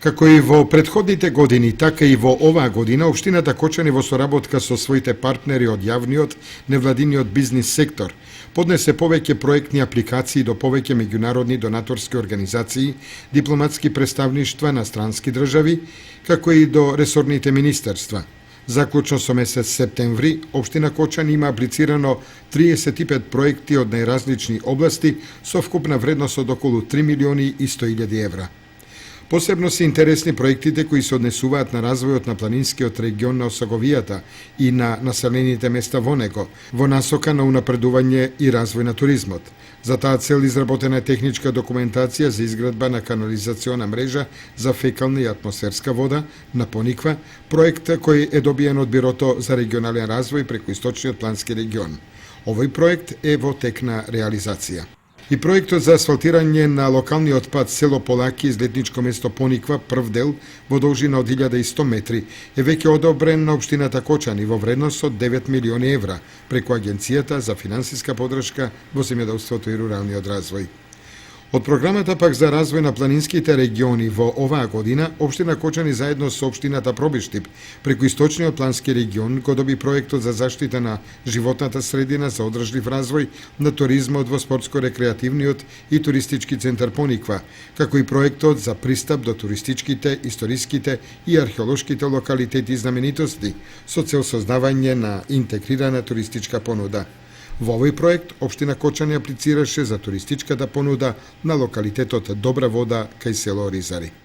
Како и во претходните години, така и во оваа година, општината Кочани во соработка со своите партнери од јавниот, невладиниот бизнис сектор, поднесе повеќе проектни апликации до повеќе меѓународни донаторски организации, дипломатски представништва на странски држави, како и до ресорните министерства. Заклучно со месец септември, општина Кочани има аплицирано 35 проекти од најразлични области со вкупна вредност од околу 3.100.000 евра. Посебно се интересни проектите кои се однесуваат на развојот на планинскиот регион на Осоговијата и на населените места во него, во насока на унапредување и развој на туризмот. За таа цел изработена е техничка документација за изградба на канализациона мрежа за фекална и атмосферска вода на Пониква, проект кој е добиен од Бирото за регионален развој преку Источниот плански регион. Овој проект е во тек на реализација. И проектот за асфалтирање на локалниот пат село Полаки из летничко место Пониква, прв дел во должина од 1100 метри, е веќе одобрен на општината Кочани во вредност од 9 милиони евра преку Агенцијата за финансиска подршка во земјоделството и руралниот развој. Од програмата пак за развој на планинските региони во оваа година, општина Кочани заедно со општината Пробиштип преку Источниот плански регион го доби проектот за заштита на животната средина за одржлив развој на туризмот во спортско-рекреативниот и туристички центар Пониква, како и проектот за пристап до туристичките, историските и археолошките локалитети и знаменитости со цел создавање на интегрирана туристичка понуда. Во овој проект, општина Кочани аплицираше за туристичката понуда на локалитетот Добра вода кај село Ризари.